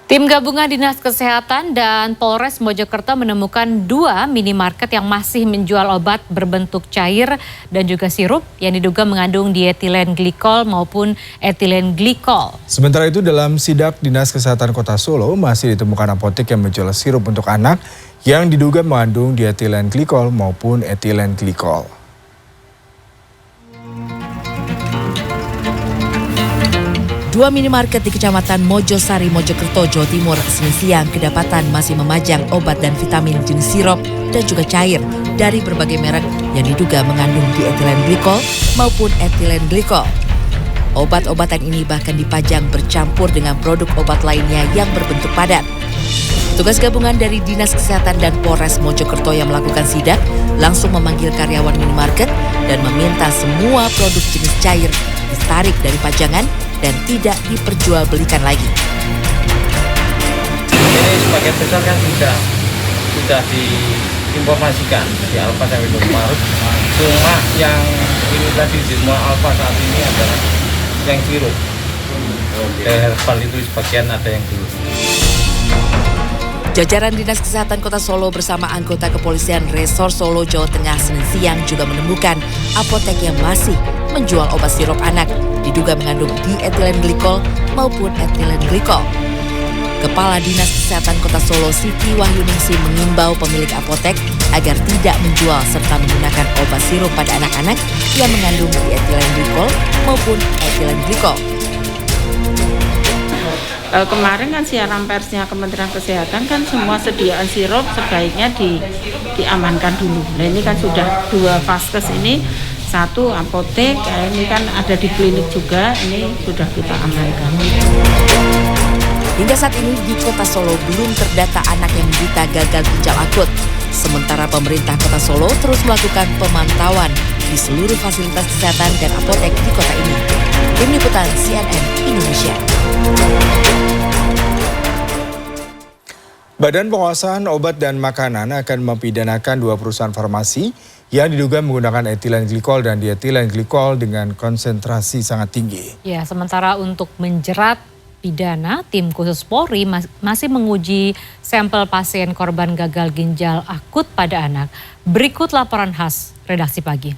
Tim gabungan Dinas Kesehatan dan Polres Mojokerto menemukan 2 minimarket yang masih menjual obat berbentuk cair dan juga sirup yang diduga mengandung dietilen glikol maupun etilen glikol. Sementara itu dalam sidak Dinas Kesehatan Kota Solo masih ditemukan apotek yang menjual sirup untuk anak yang diduga mengandung dietilen glikol maupun etilen glikol. Dua minimarket di Kecamatan Mojosari, Mojokerto, Jawa Timur, Senin siang kedapatan masih memajang obat dan vitamin jenis sirup dan juga cair dari berbagai merek yang diduga mengandung dietilen glikol maupun etilen glikol. Obat-obatan ini bahkan dipajang bercampur dengan produk obat lainnya yang berbentuk padat. Tugas gabungan dari Dinas Kesehatan dan Polres Mojokerto yang melakukan sidak langsung memanggil karyawan minimarket dan meminta semua produk jenis cair ditarik dari pajangan dan tidak diperjualbelikan lagi. Ini sebagian besar kan sudah diinformasikan dari Alfa sampai Indomaret. Cuma yang ini tadi di semua Alfa saat ini adalah yang sirup. Herbal itu sebagian ada yang belum. Jajaran Dinas Kesehatan Kota Solo bersama anggota Kepolisian Resor Solo, Jawa Tengah Senin siang juga menemukan apotek yang masih menjual obat sirup anak diduga mengandung dietilen glikol maupun etilen glikol. Kepala Dinas Kesehatan Kota Solo Siti Wahyuningsi mengimbau pemilik apotek agar tidak menjual serta menggunakan obat sirup pada anak-anak yang mengandung dietilen glikol maupun etilen glikol. Kemarin kan siaran persnya Kementerian Kesehatan kan semua sediaan sirup sebaiknya diamankan dulu. Nah ini kan sudah 2 vaskes ini, 1 apotek, ini kan ada di klinik juga, ini sudah kita amankan. Hingga saat ini di Kota Solo belum terdata anak yang menderita gagal ginjal akut. Sementara pemerintah Kota Solo terus melakukan pemantauan di seluruh fasilitas kesehatan dan apotek di kota ini. Tim Liputan CNN Indonesia. Badan Pengawasan Obat dan Makanan akan mempidanakan 2 perusahaan farmasi yang diduga menggunakan etilen glikol dan dietilen glikol dengan konsentrasi sangat tinggi. Ya, sementara untuk menjerat pidana, tim khusus Polri masih menguji sampel pasien korban gagal ginjal akut pada anak. Berikut laporan khas Redaksi Pagi.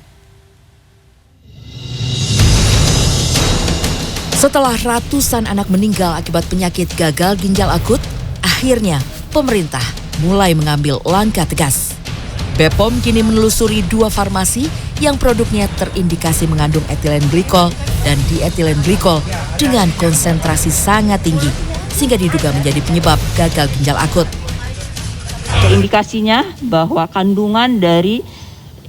Setelah ratusan anak meninggal akibat penyakit gagal ginjal akut, akhirnya pemerintah mulai mengambil langkah tegas. BPOM kini menelusuri 2 farmasi yang produknya terindikasi mengandung etilen glikol dan dietilen glikol dengan konsentrasi sangat tinggi, sehingga diduga menjadi penyebab gagal ginjal akut. Indikasinya bahwa kandungan dari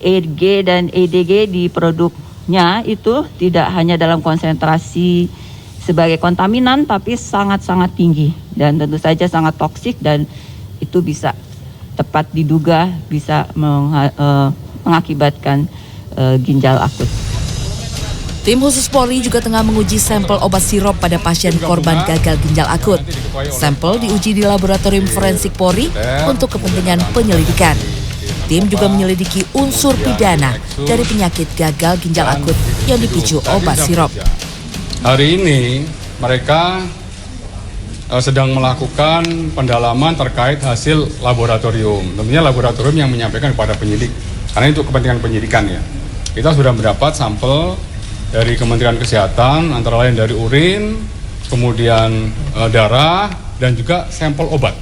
EG dan EDG di produknya itu tidak hanya dalam konsentrasi sebagai kontaminan, tapi sangat-sangat tinggi dan tentu saja sangat toksik, dan itu bisa tepat diduga bisa mengakibatkan ginjal akut. Tim khusus Polri juga tengah menguji sampel obat sirup pada pasien korban gagal ginjal akut. Sampel diuji di laboratorium forensik Polri untuk kepentingan penyelidikan. Tim juga menyelidiki unsur pidana dari penyakit gagal ginjal akut yang dipicu obat sirup. Hari ini mereka sedang melakukan pendalaman terkait hasil laboratorium. Tentunya laboratorium yang menyampaikan kepada penyidik, karena itu kepentingan penyidikan ya. Kita sudah mendapat sampel dari Kementerian Kesehatan, antara lain dari urin, kemudian darah, dan juga sampel obat.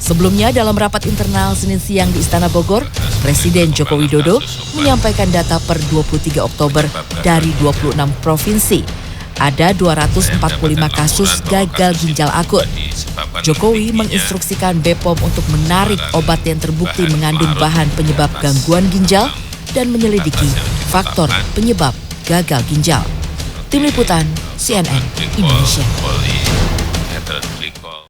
Sebelumnya dalam rapat internal Senin siang di Istana Bogor, Presiden Joko Widodo menyampaikan data per 23 Oktober dari 26 provinsi. Ada 245 kasus gagal ginjal akut. Jokowi menginstruksikan BPOM untuk menarik obat yang terbukti mengandung bahan penyebab gangguan ginjal dan menyelidiki faktor penyebab gagal ginjal. Tim Liputan CNN Indonesia.